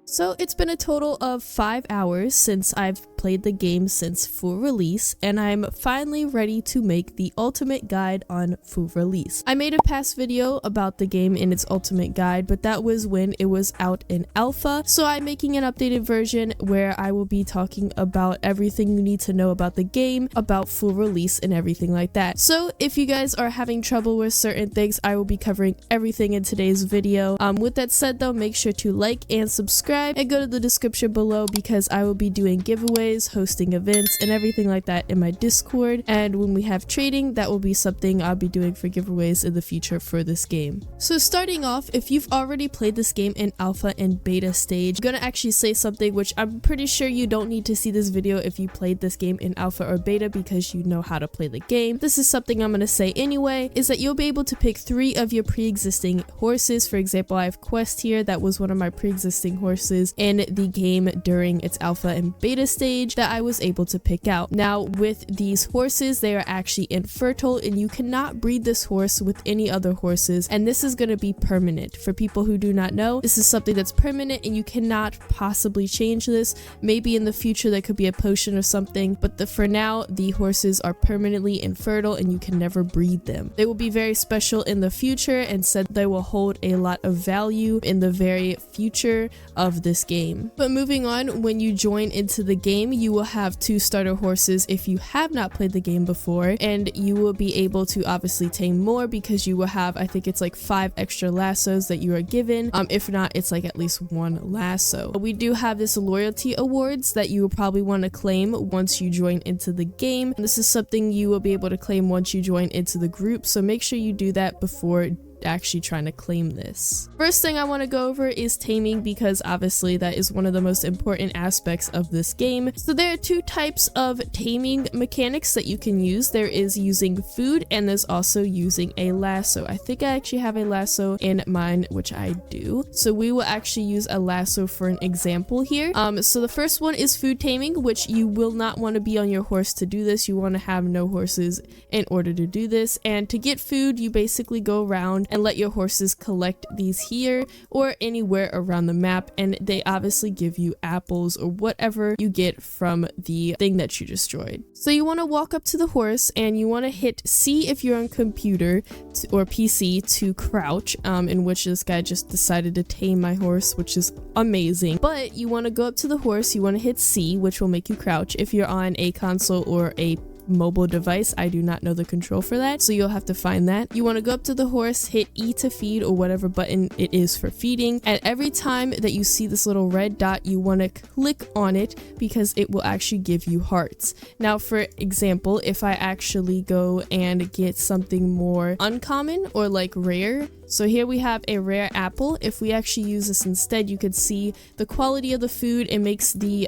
So it's been a total of 5 hours since I've played the game since full release, and I'm finally ready to make the ultimate guide on full release. I made a past video about the game in its ultimate guide, but that was when it was out in alpha, so I'm making an updated version where I will be talking about everything you need to know about the game, about full release and everything like that. So if you guys are having trouble with certain things, I will be covering everything in today's video. With that said though, make sure to like and subscribe and go to the description below because I will be doing giveaways, hosting events, and everything like that in my Discord. And when we have trading, that will be something I'll be doing for giveaways in the future for this game. So starting off, if you've already played this game in alpha and beta stage, I'm gonna actually say something which I'm pretty sure you don't need to see this video if you played this game in alpha or beta because you know how to play the game. This is something I'm gonna say anyway, is that you'll be able to pick 3 of your pre-existing horses. For example, I have Quest here, that was one of my pre-existing horses in the game during its alpha and beta stage that I was able to pick out. Now with these horses, they are actually infertile and you cannot breed this horse with any other horses, and this is going to be permanent. For people who do not know, this is something that's permanent and you cannot possibly change this. Maybe in the future there could be a potion or something, but for now the horses are permanently infertile and you can never breed them. They will be very special in the future and said they will hold a lot of value in the very future of this game. But moving on, when you join into the game, you will have 2 starter horses if you have not played the game before, and you will be able to obviously tame more because you will have, I think it's like 5 extra lassos that you are given. If not, it's like at least 1 lasso. We do have this loyalty awards that you will probably want to claim once you join into the game. This is something you will be able to claim once you join into the group, so make sure you do that before actually trying to claim this. First thing I want to go over is taming, because obviously that is one of the most important aspects of this game. So there are 2 types of taming mechanics that you can use. There is using food and there's also using a lasso. I think I actually have a lasso in mine, which I do. So we will actually use a lasso for an example here. So the first one is food taming, which you will not want to be on your horse to do this. You want to have no horses in order to do this. And to get food, you basically go around and let your horses collect these here or anywhere around the map, and they obviously give you apples or whatever you get from the thing that you destroyed. So you want to walk up to the horse and you want to hit C if you're on computer or PC to crouch, in which this guy just decided to tame my horse, which is amazing. But you want to go up to the horse, you want to hit C, which will make you crouch. If you're on a console or a mobile device, I do not know the control for that, so you'll have to find that. You want to go up to the horse, hit E to feed or whatever button it is for feeding, and every time that you see this little red dot, you want to click on it because it will actually give you hearts. Now for example, if I actually go and get something more uncommon or like rare, so here we have a rare apple. If we actually use this instead, you could see the quality of the food. It makes the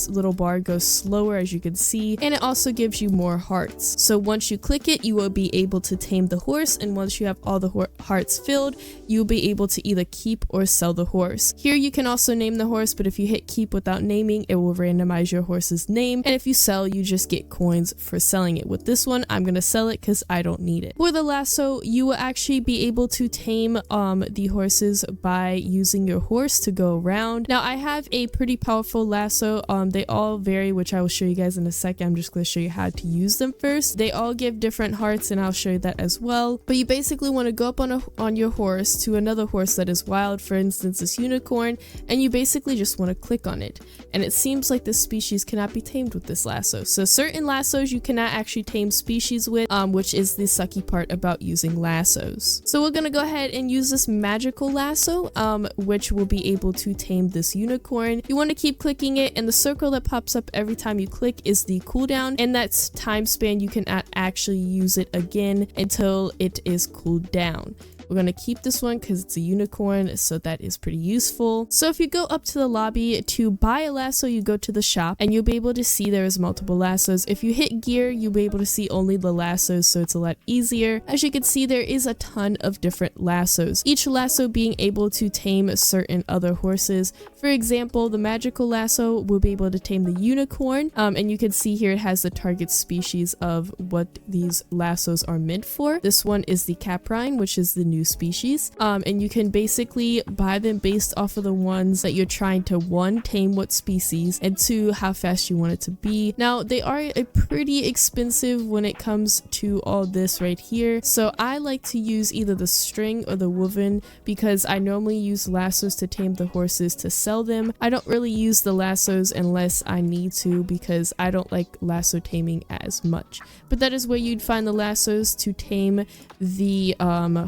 little bar go slower, as you can see, and it also gives you more hearts. So once you click it, you will be able to tame the horse, and once you have all the hearts filled, you'll be able to either keep or sell the horse. Here you can also name the horse, but if you hit keep without naming, it will randomize your horse's name, and if you sell, you just get coins for selling it. With this one, I'm gonna sell it because I don't need it. For the lasso, you will actually be able to tame the horses by using your horse to go around. Now I have a pretty powerful lasso. They all vary, which I will show you guys in a second. I'm just going to show you how to use them first. They all give different hearts, and I'll show you that as well. But you basically want to go up on your horse to another horse that is wild, for instance this unicorn, and you basically just want to click on it. And it seems like this species cannot be tamed with this lasso. So certain lassos you cannot actually tame species with, which is the sucky part about using lassos. So we're going to go ahead and use this magical lasso, which will be able to tame this unicorn. You want to keep clicking it, and the circle that pops up every time you click is the cooldown, and that's time span. You can actually use it again until it is cooled down. We're going to keep this one because it's a unicorn, so that is pretty useful. So if you go up to the lobby to buy a lasso, you go to the shop and you'll be able to see there's multiple lassos. If you hit gear, you'll be able to see only the lassos, so it's a lot easier. As you can see, there is a ton of different lassos, each lasso being able to tame certain other horses. For example, the magical lasso will be able to tame the unicorn, and you can see here it has the target species of what these lassos are meant for. This one is the caprine, which is the new new species. And you can basically buy them based off of the ones that you're trying to, one, tame what species, and two, how fast you want it to be. Now, they are a pretty expensive when it comes to all this right here, so I like to use either the string or the woven because I normally use lassos to tame the horses to sell them. I don't really use the lassos unless I need to because I don't like lasso taming as much, but that is where you'd find the lassos to tame the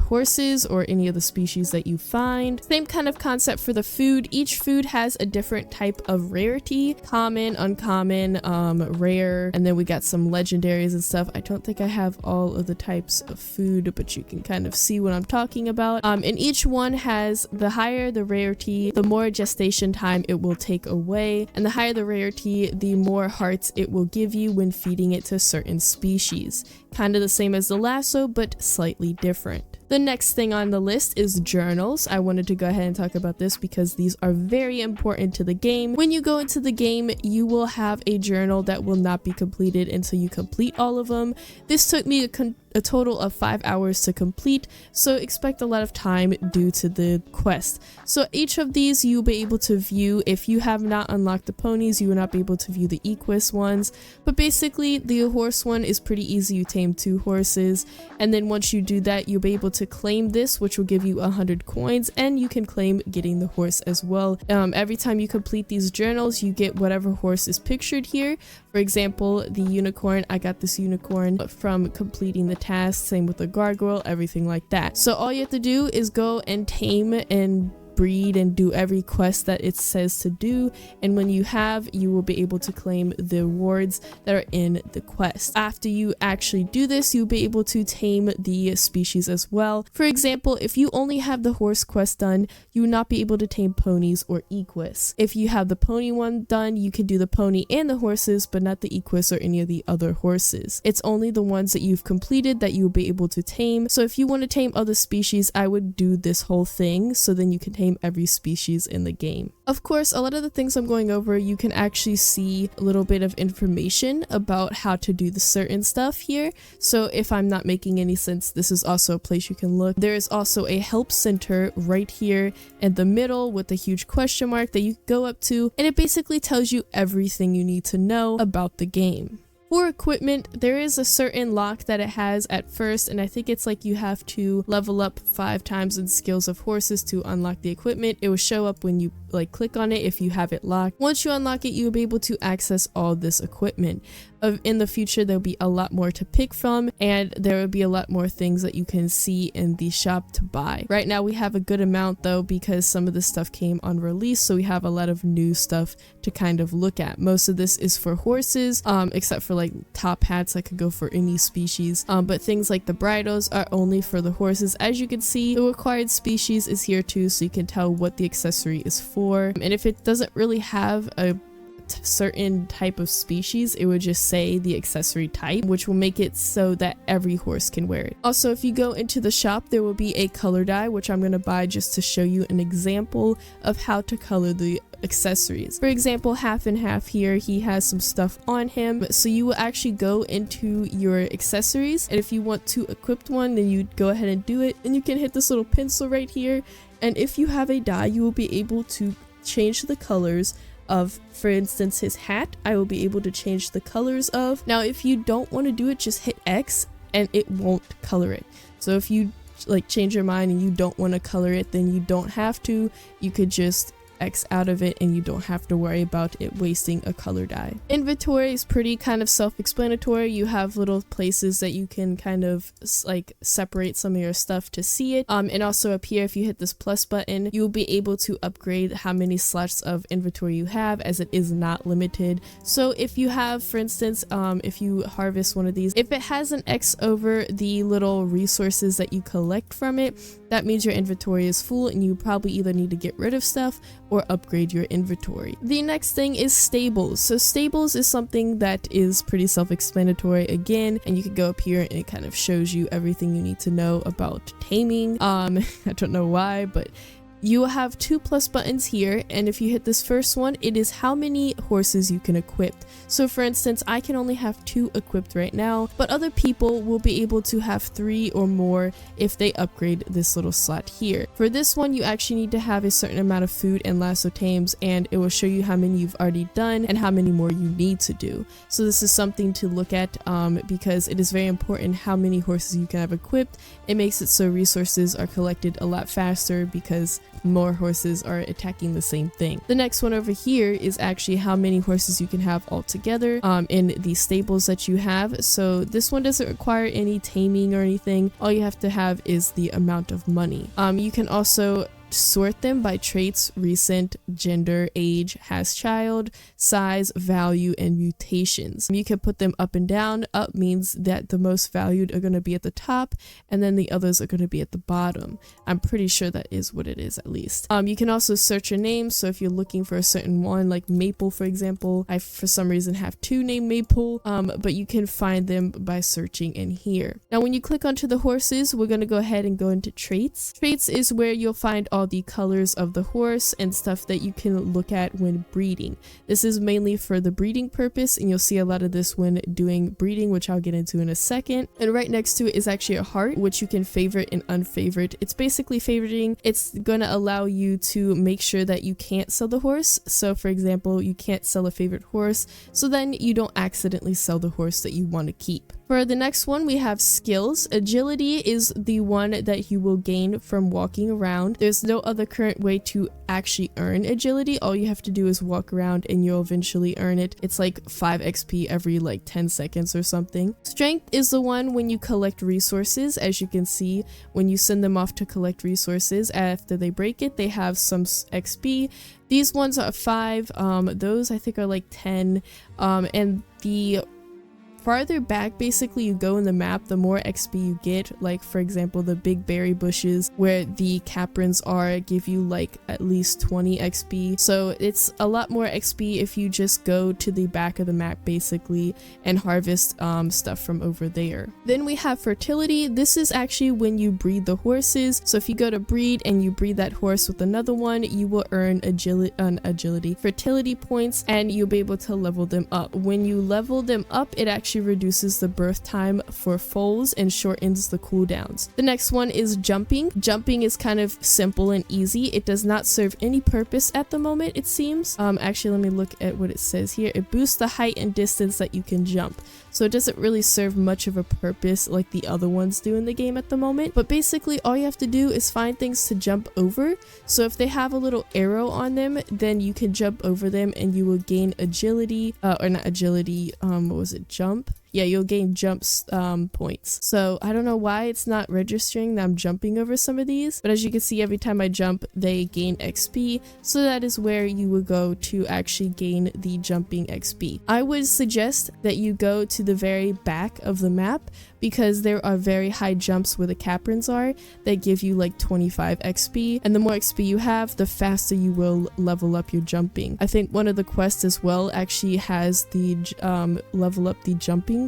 horses or any of the species that you find. Same kind of concept for the food. Each food has a different type of rarity: common, uncommon, rare, and then we got some legendaries and stuff. I don't think I have all of the types of food, but you can kind of see what I'm talking about. And each one has, the higher the rarity, the more gestation time it will take away, and the higher the rarity, the more hearts it will give you when feeding it to certain species. Kind of the same as the lasso, but slightly different. The next thing on the list is journals. I wanted to go ahead and talk about this because these are very important to the game. When you go into the game, you will have a journal that will not be completed until you complete all of them. This took me a total of 5 hours to complete, so expect a lot of time due to the quest. So each of these you'll be able to view. If you have not unlocked the ponies, you will not be able to view the equus ones, but basically the horse one is pretty easy. You tame 2 horses, and then once you do that, you'll be able to claim this, which will give you 100 coins, and you can claim getting the horse as well. Every time you complete these journals, you get whatever horse is pictured here. For example, the unicorn, I got this unicorn from completing the task, same with the gargoyle, everything like that. So all you have to do is go and tame and breed and do every quest that it says to do, and when you have, you will be able to claim the rewards that are in the quest. After you actually do this, you'll be able to tame the species as well. For example, if you only have the horse quest done, you will not be able to tame ponies or equus. If you have the pony one done, you can do the pony and the horses, but not the equus or any of the other horses. It's only the ones that you've completed that you'll be able to tame. So if you want to tame other species, I would do this whole thing, so then you can tame every species in the game. Of course, a lot of the things I'm going over, you can actually see a little bit of information about how to do the certain stuff here. So if I'm not making any sense, this is also a place you can look. There is also a help center right here in the middle with a huge question mark that you can go up to, and it basically tells you everything you need to know about the game. For equipment, there is a certain lock that it has at first, and I think it's like you have to level up 5 times in skills of horses to unlock the equipment. It will show up when you click on it if you have it locked. Once you unlock it, you'll be able to access all this equipment. In the future, there'll be a lot more to pick from, and there will be a lot more things that you can see in the shop to buy. Right now we have a good amount though, because some of this stuff came on release, so we have a lot of new stuff to kind of look at. Most of this is for horses, except for like top hats that could go for any species, but things like the bridles are only for the horses. As you can see, the required species is here too, so you can tell what the accessory is for. And if it doesn't really have a certain type of species, it would just say the accessory type, which will make it so that every horse can wear it. Also, if you go into the shop, there will be a color dye, which I'm going to buy just to show you an example of how to color the accessories. For example, half and half here, he has some stuff on him, so you will actually go into your accessories, and if you want to equip one, then you go ahead and do it, and you can hit this little pencil right here, and if you have a dye, you will be able to change the colors of, for instance, his hat. I will be able to change the colors of. Now if you don't want to do it, just hit X and it won't color it. So if you change your mind and you don't want to color it, then you don't have to. You could just X out of it and you don't have to worry about it wasting a color dye. Inventory is pretty kind of self-explanatory. You have little places that you can kind of separate some of your stuff to see it, and also up here, if you hit this plus button, you'll be able to upgrade how many slots of inventory you have, as it is not limited. So if you have, for instance, if you harvest one of these, if it has an X over the little resources that you collect from it, that means your inventory is full and you probably either need to get rid of stuff or upgrade your inventory. The next thing is stables. So stables is something that is pretty self-explanatory again, and you can go up here and it kind of shows you everything you need to know about taming. I don't know why, but you will have 2 plus buttons here, and if you hit this first one, it is how many horses you can equip. So for instance, I can only have 2 equipped right now, but other people will be able to have 3 or more if they upgrade this little slot here. For this one, you actually need to have a certain amount of food and lasso tames, and it will show you how many you've already done and how many more you need to do. So this is something to look at because it is very important how many horses you can have equipped. It makes it so resources are collected a lot faster because more horses are attacking the same thing. The next one over here is actually how many horses you can have all together in the stables that you have. So this one doesn't require any taming or anything. All you have to have is the amount of money. You can also sort them by traits, recent, gender, age, has child, size, value, and mutations. You can put them up and down. Up means that the most valued are going to be at the top, and then the others are going to be at the bottom. I'm pretty sure that is what it is, at least. You can also search your name. So if you're looking for a certain one, like Maple, for example, I for some reason have 2 named Maple, but you can find them by searching in here. Now, when you click onto the horses, we're going to go ahead and go into traits. Traits is where you'll find all the colors of the horse and stuff that you can look at when breeding. This is mainly for the breeding purpose, and you'll see a lot of this when doing breeding, which I'll get into in a second. And right next to it is actually a heart, which you can favorite and unfavorite. It's basically favoriting. It's going to allow you to make sure that you can't sell the horse. So for example, you can't sell a favorite horse, so then you don't accidentally sell the horse that you want to keep. For the next one, we have skills. Agility is the one that you will gain from walking around. There's no other current way to actually earn agility. All you have to do is walk around and you'll eventually earn it. It's like 5 XP every like 10 seconds or something. Strength is the one when you collect resources. As you can see, when you send them off to collect resources, after they break it, they have some XP. These ones are 5. Those I think are like 10. And the farther back basically you go in the map, the more XP you get. Like for example, the big berry bushes where the caprins are give you like at least 20 XP. So it's a lot more XP if you just go to the back of the map basically and harvest stuff from over there. Then we have fertility. This is actually when you breed the horses. So if you go to breed and you breed that horse with another one, you will earn fertility points, and you'll be able to level them up. When you level them up, it actually reduces the birth time for foals and shortens the cooldowns. The next one is jumping. Jumping is kind of simple and easy. It does not serve any purpose at the moment, it seems. Actually, let me look at what it says here. It boosts the height and distance that you can jump. So it doesn't really serve much of a purpose like the other ones do in the game at the moment. But basically, all you have to do is find things to jump over. So if they have a little arrow on them, then you can jump over them and you will gain agility, or not agility, what was it, jump? Yeah, you'll gain jumps points. So I don't know why it's not registering that I'm jumping over some of these, but as you can see, every time I jump, they gain XP. So that is where you will go to actually gain the jumping XP. I would suggest that you go to the very back of the map, because there are very high jumps where the caprins are that give you like 25 XP, and the more XP you have, the faster you will level up your jumping. I think one of the quests as well actually has the level up the jumping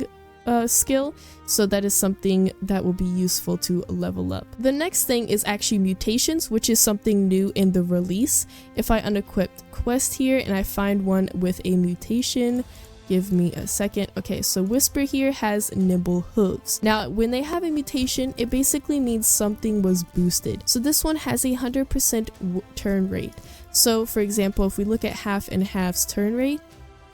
skill, so that is something that will be useful to level up. The next thing is actually mutations, which is something new in the release. If I unequip quest here and I find one with a mutation, give me a second. Okay, so Whisper here has nimble hooves. Now, when they have a mutation, it basically means something was boosted. So this one has a 100% turn rate. So for example, if we look at half and half's turn rate,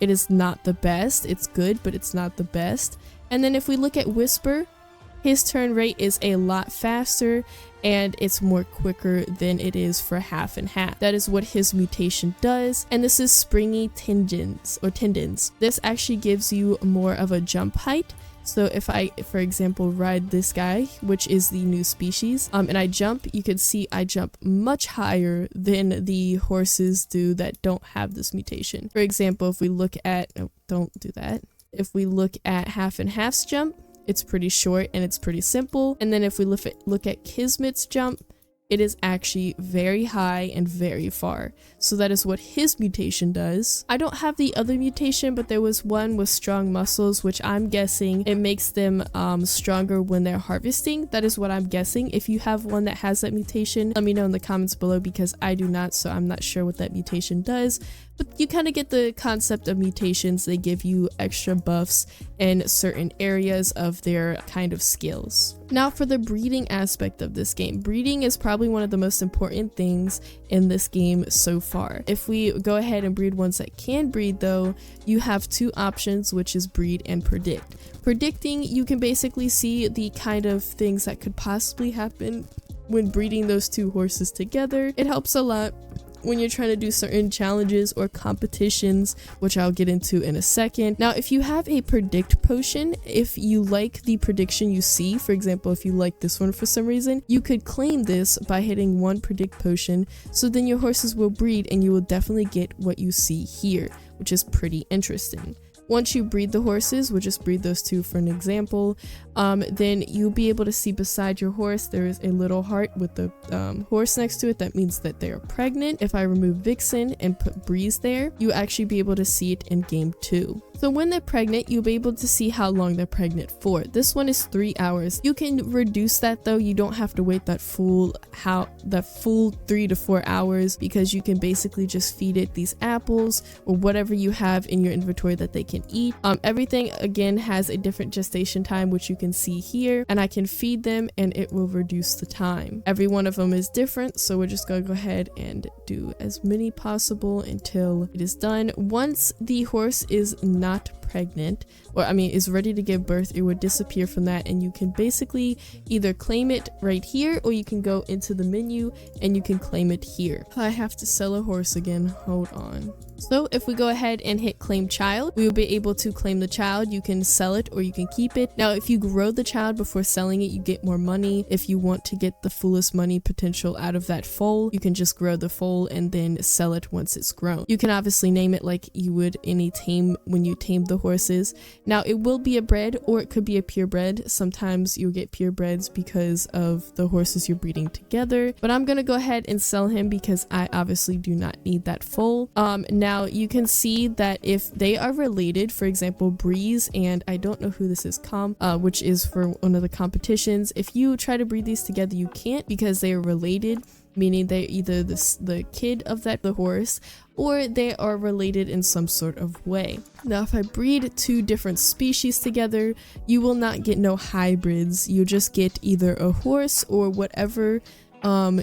it is not the best. It's good, but it's not the best. And then if we look at Whisper, his turn rate is a lot faster and it's more quicker than it is for half and half. That is what his mutation does. And this is springy tendons. This actually gives you more of a jump height. So if I, for example, ride this guy, which is the new species, and I jump, you can see I jump much higher than the horses do that don't have this mutation. For example, if we look at, oh, don't do that. If we look at half and half's jump, it's pretty short and it's pretty simple. And then if we look at Kismet's jump, it is actually very high and very far. So that is what his mutation does. I don't have the other mutation, but there was one with strong muscles, which I'm guessing it makes them stronger when they're harvesting. That is what I'm guessing. If you have one that has that mutation, let me know in the comments below, because I do not, so I'm not sure what that mutation does. But you kind of get the concept of mutations. They give you extra buffs in certain areas of their kind of skills. Now for the breeding aspect of this game. Breeding is probably one of the most important things in this game so far. If we go ahead and breed ones that can breed though, you have two options, which is breed and predict. Predicting, you can basically see the kind of things that could possibly happen when breeding those two horses together. It helps a lot when you're trying to do certain challenges or competitions, which I'll get into in a second. Now, if you have a predict potion, if you like the prediction you see, for example, if you like this one for some reason, you could claim this by hitting one predict potion, so then your horses will breed and you will definitely get what you see here, which is pretty interesting. Once you breed the horses, we'll just breed those two for an example, then you'll be able to see beside your horse there is a little heart with the horse next to it. That means that they are pregnant. If I remove Vixen and put Breeze there, you actually be able to see it in game 2. So when they're pregnant, you'll be able to see how long they're pregnant for. This one is 3 hours. You can reduce that though. You don't have to wait that full 3 to 4 hours, because you can basically just feed it these apples or whatever you have in your inventory that they can eat. Everything again has a different gestation time, which you can see here, and I can feed them and it will reduce the time. Every one of them is different, so we're just gonna go ahead and do as many possible until it is done. Once the horse is not pregnant, or is ready to give birth, it would disappear from that, and you can basically either claim it right here, or you can go into the menu and you can claim it here. I have to sell a horse again, hold on. So if we go ahead and hit claim child, we will be able to claim the child. You can sell it or you can keep it. Now, if you grow the child before selling it, you get more money. If you want to get the fullest money potential out of that foal, you can just grow the foal and then sell it once it's grown. You can obviously name it like you would any tame when you tame the horses. Now, it will be a bred or it could be a purebred. Sometimes you'll get purebreds because of the horses you're breeding together, but I'm gonna go ahead and sell him because I obviously do not need that foal. Now you can see that if they are related, for example, Breeze and I don't know who this is, which is for one of the competitions. If you try to breed these together, you can't because they are related, meaning they're either the kid of the horse or they are related in some sort of way. Now, if I breed two different species together, you will not get no hybrids. You just get either a horse or whatever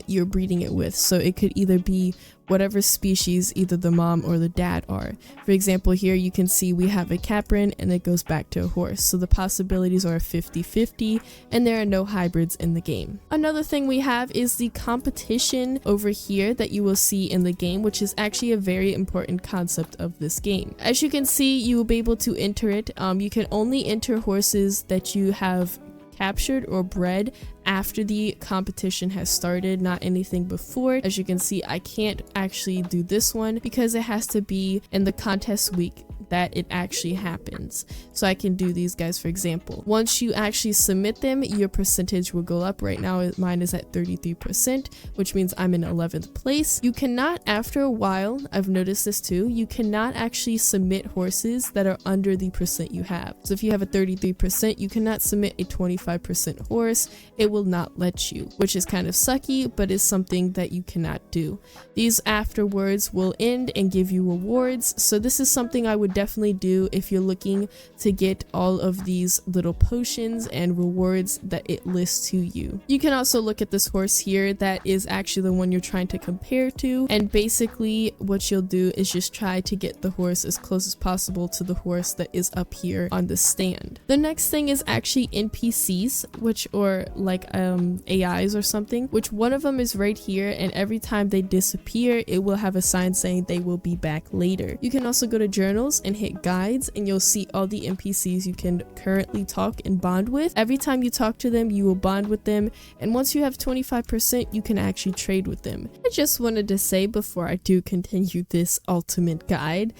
you're breeding it with. So it could either be whatever species either the mom or the dad are. For example, here you can see we have a Caprin and it goes back to a horse. So the possibilities are 50-50 and there are no hybrids in the game. Another thing we have is the competition over here that you will see in the game, which is actually a very important concept of this game. As you can see, you will be able to enter it. You can only enter horses that you have captured or bred after the competition has started, not anything before. As you can see, I can't actually do this one because it has to be in the contest week that it actually happens. So I can do these guys, for example. Once you actually submit them, your percentage will go up. Right now mine is at 33%, which means I'm in 11th place. You cannot, after a while, I've noticed this too, you cannot actually submit horses that are under the percent you have. So if you have a 33%, you cannot submit a 25% horse. It will not let you, which is kind of sucky, but is something that you cannot do. These afterwards will end and give you rewards. So this is something I would definitely do if you're looking to get all of these little potions and rewards that it lists to you. You can also look at this horse here that is actually the one you're trying to compare to, and basically what you'll do is just try to get the horse as close as possible to the horse that is up here on the stand. The next thing is actually NPCs, which or like AIs or something, which one of them is right here, and every time they disappear it will have a sign saying they will be back later. You can also go to journals and hit guides and you'll see all the NPCs you can currently talk and bond with. Every time you talk to them you will bond with them, and once you have 25% you can actually trade with them. I just wanted to say before I do continue this ultimate guide,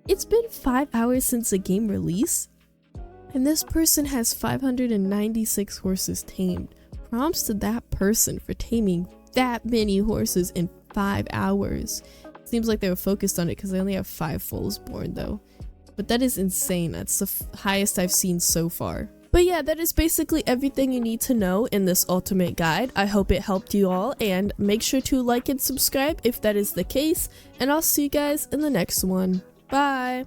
it's been 5 hours since the game release and this person has 596 horses tamed. Prompts to that person for taming that many horses in 5 hours. Seems like they were focused on it because they only have 5 foals born though. But that is insane. That's the highest I've seen so far. But yeah, that is basically everything you need to know in this ultimate guide. I hope it helped you all, and make sure to like and subscribe if that is the case, and I'll see you guys in the next one. Bye!